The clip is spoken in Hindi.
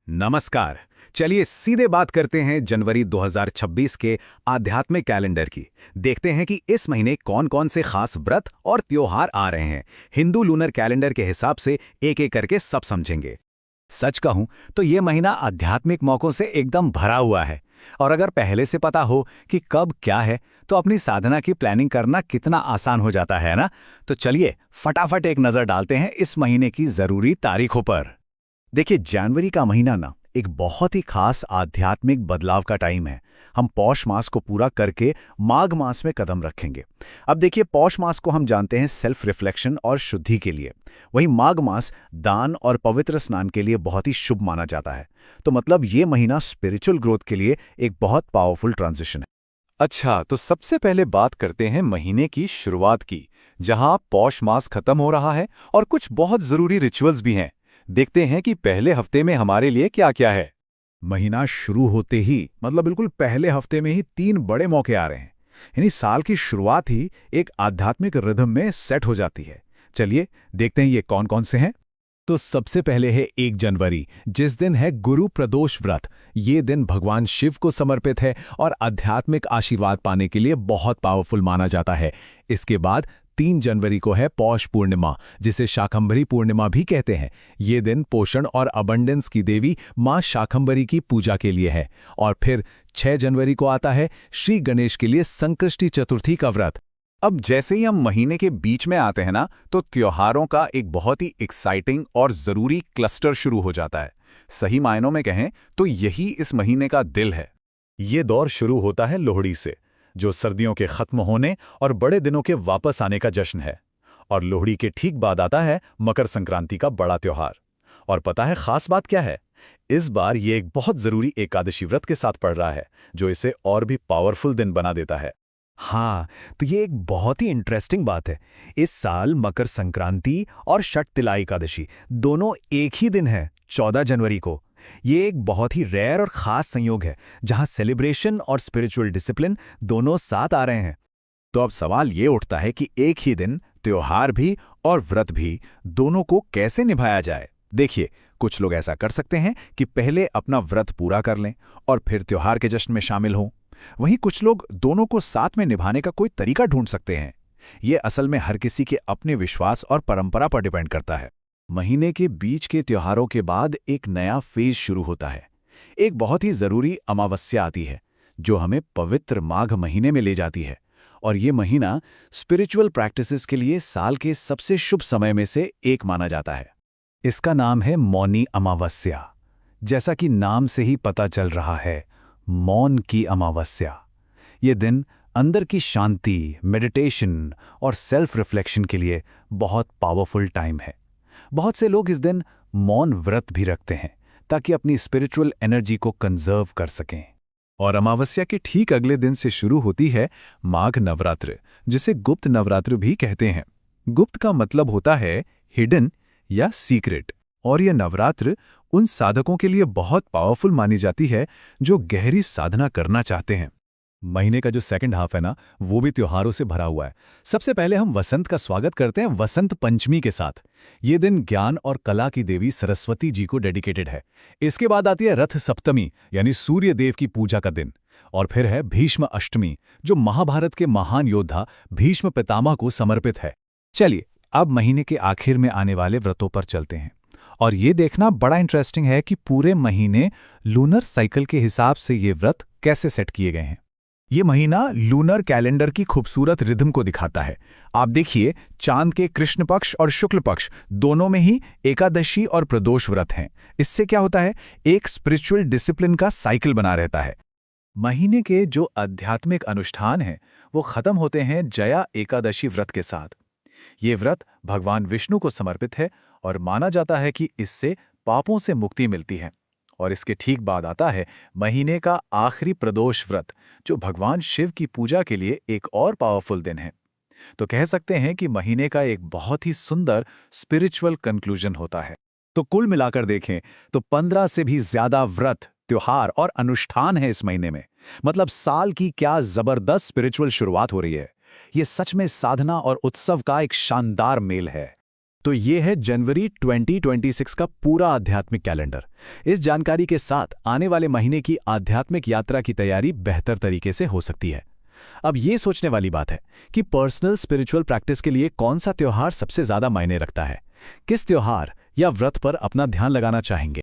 नमस्कार। चलिए सीधे बात करते हैं जनवरी 2026 के आध्यात्मिक कैलेंडर की। देखते हैं कि इस महीने कौन-कौन से खास व्रत और त्योहार आ रहे हैं। हिंदू लूनर कैलेंडर के हिसाब से एक-एक करके सब समझेंगे। सच कहूं तो ये महीना आध्यात्मिक मौकों से एकदम भरा हुआ है। और अगर पहले से पता हो कि कब क्या है, तो अपनी साधना की प्लानिंग करना कितना आसान हो जाता है ना। तो चलिए फटाफट एक नज़र डालते हैं इस महीने की ज़रूरी तारीखों पर। देखिए, जनवरी का महीना ना एक बहुत ही खास आध्यात्मिक बदलाव का टाइम है। हम पौष मास को पूरा करके माघ मास में कदम रखेंगे। अब देखिए, पौष मास को हम जानते हैं सेल्फ रिफ्लेक्शन और शुद्धि के लिए। वहीं माघ मास दान और पवित्र स्नान के लिए बहुत ही शुभ माना जाता है। तो मतलब ये महीना स्पिरिचुअल ग्रोथ के लिए एक बहुत पावरफुल ट्रांजिशन है। अच्छा, तो सबसे पहले बात करते हैं महीने की शुरुआत की, जहां पौष मास खत्म हो रहा है और कुछ बहुत जरूरी रिचुअल्स भी हैं। देखते हैं कि पहले हफ्ते में हमारे लिए क्या-क्या है। महीना शुरू होते ही मतलब बिल्कुल पहले हफ्ते में ही 3 बड़े मौके आ रहे हैं। यानी साल की शुरुआत ही एक आध्यात्मिक रिदम में सेट हो जाती है। चलिए देखते हैं ये कौन-कौन से हैं। तो सबसे पहले है 1 जनवरी, जिस दिन है गुरु प्रदोष व्रत। ये दिन भगवान शिव को समर्पित है और आध्यात्मिक आशीर्वाद पाने के लिए बहुत पावरफुल माना जाता है। इसके बाद 3 जनवरी को है पौष पूर्णिमा, जिसे शाकंभरी पूर्णिमा भी कहते हैं। ये दिन पोषण और अबंडेंस की देवी मां शाकंभरी की पूजा के लिए है। और फिर 6 जनवरी को आता है श्री गणेश के लिए संकष्टी चतुर्थी का व्रत। अब जैसे ही हम महीने के बीच में आते हैं ना, तो त्योहारों का एक बहुत ही एक्साइटिंग और ज़रूरी क्लस्टर शुरू हो जाता है। सही मायनों में कहें तो यही इस महीने का दिल है। ये दौर शुरू होता है लोहड़ी से, जो सर्दियों के खत्म होने और बड़े दिनों के वापस आने का जश्न है। और लोहड़ी के ठीक बाद आता है मकर संक्रांति का बड़ा त्योहार। और पता है खास बात क्या है? इस बार ये एक बहुत ज़रूरी एकादशी व्रत के साथ पड़ रहा है, जो इसे और भी पावरफुल दिन बना देता है। हाँ, तो ये एक बहुत ही इंटरेस्टिंग बात है। इस साल मकर संक्रांति और षटतिला एकादशी दोनों एक ही दिन है, 14 जनवरी को। ये एक बहुत ही रेयर और ख़ास संयोग है, जहाँ सेलिब्रेशन और स्पिरिचुअल डिसिप्लिन दोनों साथ आ रहे हैं। तो अब सवाल ये उठता है कि एक ही दिन त्योहार भी और व्रत भी, दोनों को कैसे निभाया जाए। देखिए, कुछ लोग ऐसा कर सकते हैं कि पहले अपना व्रत पूरा कर लें और फिर त्योहार के जश्न में शामिल हों। वहीं कुछ लोग दोनों को साथ में निभाने का कोई तरीका ढूंढ सकते हैं। ये असल में हर किसी के अपने विश्वास और परंपरा पर डिपेंड करता है। महीने के बीच के त्योहारों के बाद एक नया फेज शुरू होता है। एक बहुत ही जरूरी अमावस्या आती है, जो हमें पवित्र माघ महीने में ले जाती है। और ये महीना स्पिरिचुअल प्रैक्टिसेस के लिए साल के सबसे शुभ समय में से एक माना जाता है। इसका नाम है मौनी अमावस्या। जैसा कि नाम से ही पता चल रहा है, मौन की अमावस्या। ये दिन अंदर की शांति, मेडिटेशन और सेल्फ रिफ्लेक्शन के लिए बहुत पावरफुल टाइम है। बहुत से लोग इस दिन मौन व्रत भी रखते हैं, ताकि अपनी स्पिरिचुअल एनर्जी को कंजर्व कर सकें। और अमावस्या के ठीक अगले दिन से शुरू होती है माघ नवरात्र, जिसे गुप्त नवरात्र भी कहते हैं। गुप्त का मतलब होता है हिडन या सीक्रेट। और यह नवरात्र उन साधकों के लिए बहुत पावरफुल मानी जाती है जो गहरी साधना करना चाहते हैं। महीने का जो सेकंड हाफ है ना, वो भी त्योहारों से भरा हुआ है। सबसे पहले हम वसंत का स्वागत करते हैं वसंत पंचमी के साथ। ये दिन ज्ञान और कला की देवी सरस्वती जी को डेडिकेटेड है। इसके बाद आती है रथ सप्तमी, यानी सूर्य देव की पूजा का दिन। और फिर है भीष्म अष्टमी, जो महाभारत के महान योद्धा भीष्म पितामह को समर्पित है। चलिए अब महीने के आखिर में आने वाले व्रतों पर चलते हैं। और ये देखना बड़ा इंटरेस्टिंग है कि पूरे महीने लूनर साइकिल के हिसाब से ये व्रत कैसे सेट किए गए हैं। ये महीना लूनर कैलेंडर की खूबसूरत रिदम को दिखाता है। आप देखिए, चांद के कृष्ण पक्ष और शुक्ल पक्ष दोनों में ही एकादशी और प्रदोष व्रत हैं। इससे क्या होता है, एक स्पिरिचुअल डिसिप्लिन का साइकिल बना रहता है। महीने के जो आध्यात्मिक अनुष्ठान हैं, वो खत्म होते हैं जया एकादशी व्रत के साथ। ये व्रत भगवान विष्णु को समर्पित है और माना जाता है कि इससे पापों से मुक्ति मिलती है। और इसके ठीक बाद आता है महीने का आखिरी प्रदोष व्रत, जो भगवान शिव की पूजा के लिए एक और पावरफुल दिन है। तो कह सकते हैं कि महीने का एक बहुत ही सुंदर स्पिरिचुअल कंक्लूजन होता है। तो कुल मिलाकर देखें तो 15 से भी ज्यादा व्रत, त्योहार और अनुष्ठान है इस महीने में। मतलब साल की क्या जबरदस्त स्पिरिचुअल शुरुआत हो रही है। ये सच में साधना और उत्सव का एक शानदार मेल है। तो ये है जनवरी 2026 का पूरा आध्यात्मिक कैलेंडर। इस जानकारी के साथ आने वाले महीने की आध्यात्मिक यात्रा की तैयारी बेहतर तरीके से हो सकती है। अब ये सोचने वाली बात है कि पर्सनल स्पिरिचुअल प्रैक्टिस के लिए कौन सा त्योहार सबसे ज्यादा मायने रखता है। किस त्योहार या व्रत पर अपना ध्यान लगाना चाहेंगे?